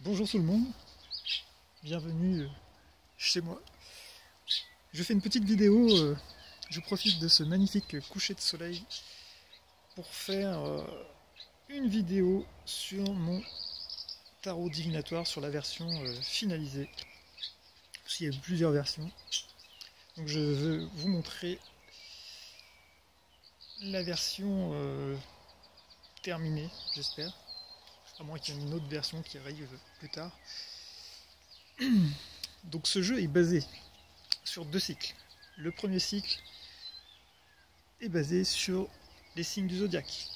Bonjour tout le monde, bienvenue chez moi. Je fais une petite vidéo, je profite de ce magnifique coucher de soleil pour faire une vidéo sur mon tarot divinatoire, sur la version finalisée. Parce qu'il y a plusieurs versions. Donc je veux vous montrer la version terminée, j'espère. À moins qu'il y ait une autre version qui arrive plus tard. Donc ce jeu est basé sur deux cycles. Le premier cycle est basé sur les signes du zodiaque,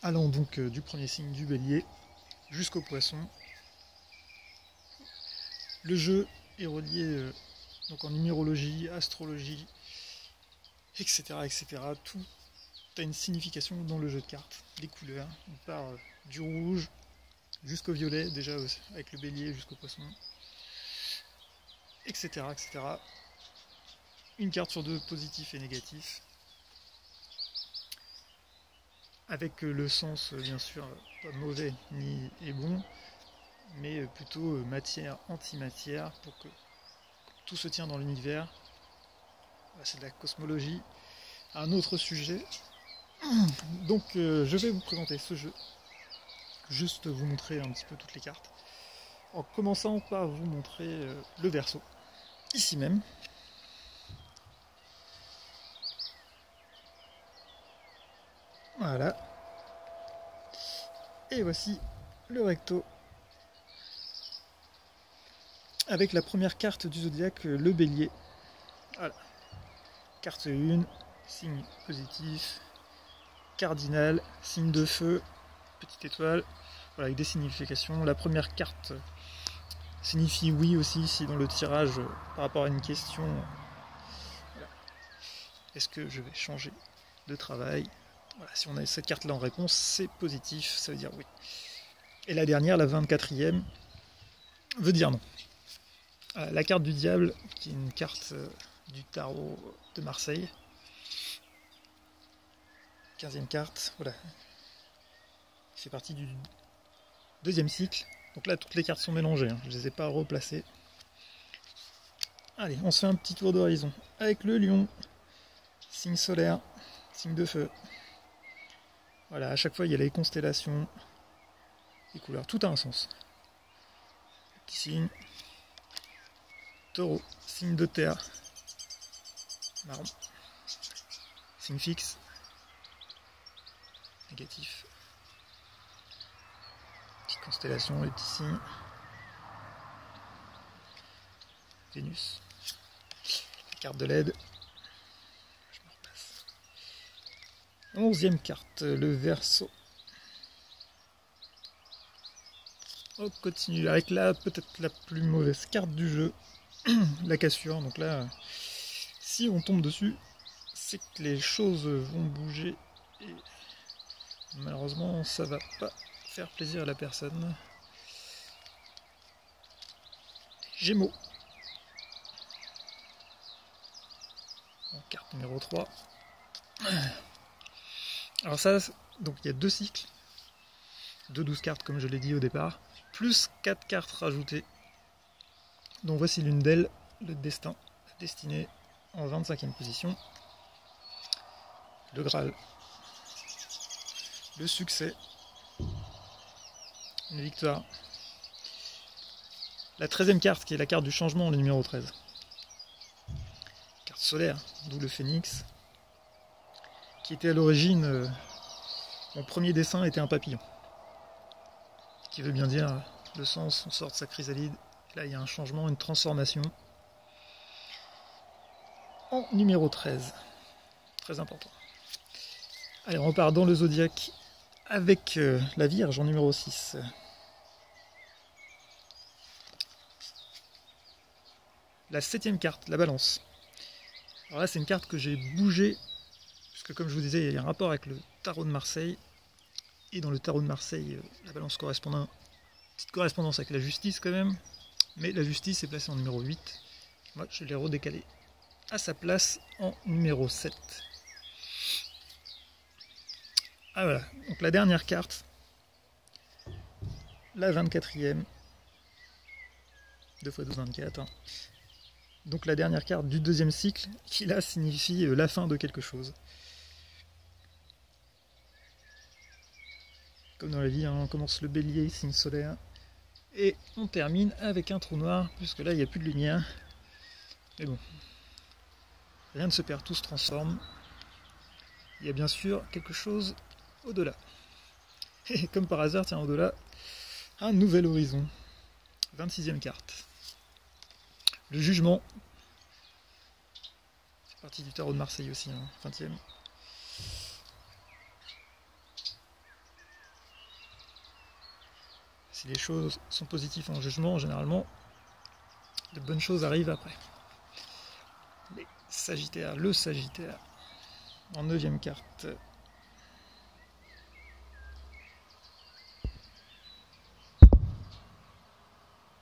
allant donc du premier signe du bélier jusqu'au poisson. Le jeu est relié donc en numérologie, astrologie, etc. etc. Tout a une signification dans le jeu de cartes. Les couleurs, on part du rouge jusqu'au violet, déjà avec le bélier jusqu'au poisson, etc. etc. Une carte sur deux, positif et négatif, avec le sens bien sûr pas mauvais ni et bon, mais plutôt matière, antimatière, pour que tout se tient dans l'univers. C'est de la cosmologie. Un autre sujet. Donc je vais vous présenter ce jeu, juste vous montrer un petit peu toutes les cartes, en commençant par vous montrer le verso, ici même. Voilà. Et voici le recto, avec la première carte du zodiaque, le bélier. Voilà. Carte 1, signe positif, cardinal, signe de feu, petite étoile, voilà, avec des significations. La première carte signifie oui aussi, si dans le tirage, par rapport à une question, voilà, est-ce que je vais changer de travail? Voilà, si on a cette carte là en réponse, c'est positif, ça veut dire oui. Et la dernière, la 24e, veut dire non. La carte du diable, qui est une carte du tarot de Marseille. 15e carte, voilà. Qui fait partie du deuxième cycle. Donc là, toutes les cartes sont mélangées, hein. Je ne les ai pas replacées. Allez, on se fait un petit tour d'horizon. Avec le lion, signe solaire, signe de feu. Voilà, à chaque fois, il y a les constellations, les couleurs, tout a un sens. Le petit signe. Taureau, signe de terre, marron, signe fixe, négatif, petite constellation, les petits signes, Vénus, carte de LED, je me repasse. 11e carte, le Verseau. On continue avec là, peut-être la plus mauvaise carte du jeu, la cassure. Donc là, si on tombe dessus, c'est que les choses vont bouger et malheureusement ça va pas faire plaisir à la personne. Gémeaux. En carte numéro 3. Alors ça, donc il y a deux cycles de 12 cartes comme je l'ai dit au départ, plus 4 cartes rajoutées. Donc voici l'une d'elles, le destin, la destinée en 25e position. Le Graal, le succès, une victoire. La 13e carte qui est la carte du changement, le numéro 13. Carte solaire, d'où le phénix, qui était à l'origine, mon premier dessin était un papillon. Qui veut bien dire le sens, on sort de sa chrysalide. Là il y a un changement, une transformation. En numéro 13. Très important. Allez, on repart dans le zodiaque avec la Vierge en numéro 6. La 7e carte, la Balance. Alors là, c'est une carte que j'ai bougée, puisque comme je vous disais, il y a un rapport avec le tarot de Marseille. Et dans le tarot de Marseille, la Balance correspond à une petite correspondance avec la justice quand même. Mais la justice est placée en numéro 8. Moi, je l'ai redécalée à sa place en numéro 7. Ah voilà, donc la dernière carte, la 24e. 2 x 12, 24. Hein. Donc la dernière carte du deuxième cycle, qui là signifie la fin de quelque chose. Comme dans la vie, hein, on commence le bélier, signe solaire, et on termine avec un trou noir, puisque là il n'y a plus de lumière. Mais bon, rien ne se perd, tout se transforme. Il y a bien sûr quelque chose au-delà. Et comme par hasard, tiens, au-delà, un nouvel horizon. 26e carte. Le jugement. C'est parti du tarot de Marseille aussi, hein, 20e. Si les choses sont positives en jugement, généralement, de bonnes choses arrivent après. Les Sagittaires, le Sagittaire, en 9e carte.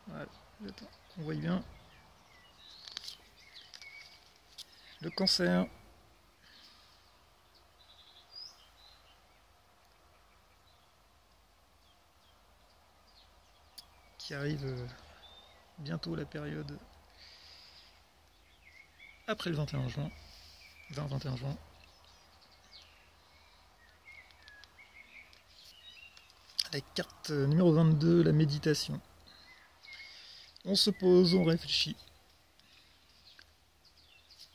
Voilà, j'attends qu'on voit bien. Le Cancer. Qui arrive bientôt, la période après le 21 juin. 20-21 juin. La carte numéro 22, la méditation. On se pose, on réfléchit.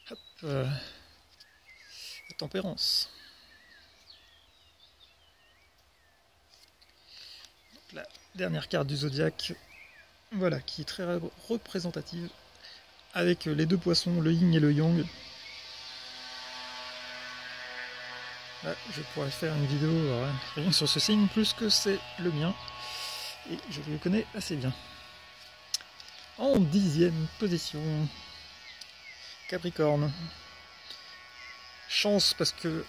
Hop, la tempérance. Donc, la dernière carte du zodiaque, voilà, qui est très représentative, avec les deux poissons, le yin et le yang. Là, je pourrais faire une vidéo rien sur ce signe, plus que c'est le mien, et je le connais assez bien. En 10e position, Capricorne. Chance, parce que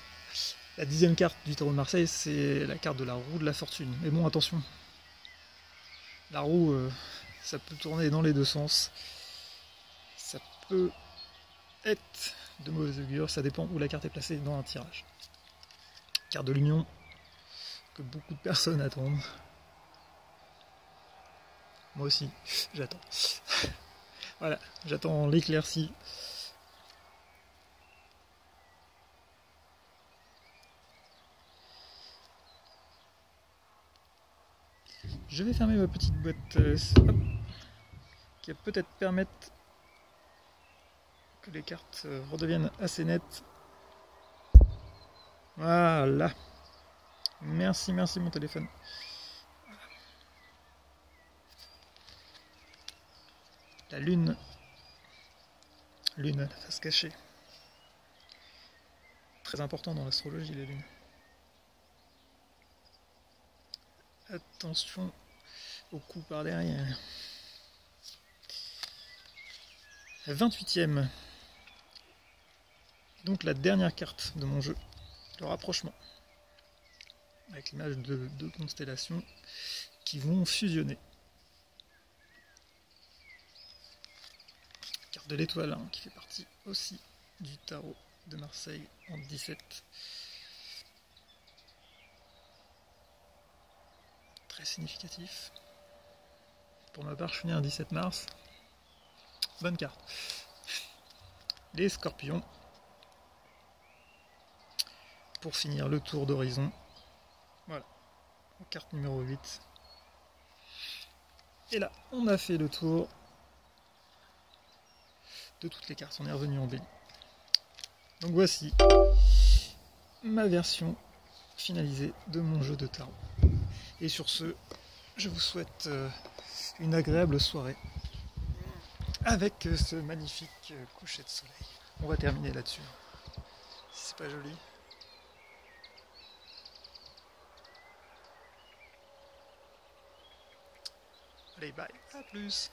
la 10e carte du tarot de Marseille, c'est la carte de la roue de la fortune. Mais bon, attention, la roue, ça peut tourner dans les deux sens. Ça peut être de mauvais augure, ça dépend où la carte est placée dans un tirage. Carte de l'union, que beaucoup de personnes attendent. Moi aussi, j'attends. Voilà, j'attends l'éclaircie. Je vais fermer ma petite boîte qui va peut-être permettre que les cartes redeviennent assez nettes. Voilà. Merci mon téléphone. La lune. Lune, la face cachée. Très important dans l'astrologie, la lune. Attention au coup par derrière. 28e. Donc la dernière carte de mon jeu. Le rapprochement. Avec l'image de deux constellations qui vont fusionner. Carte de l'étoile, hein, qui fait partie aussi du tarot de Marseille en 17. Très significatif. Pour ma part, je suis né un 17 mars. Bonne carte. Les Scorpions. Pour finir le tour d'horizon. Voilà. Carte numéro 8. Et là, on a fait le tour de toutes les cartes. On est revenu en béni. Donc voici ma version finalisée de mon jeu de tarot. Et sur ce, je vous souhaite une agréable soirée avec ce magnifique coucher de soleil. On va terminer là-dessus. Si c'est pas joli. Allez, bye, à plus.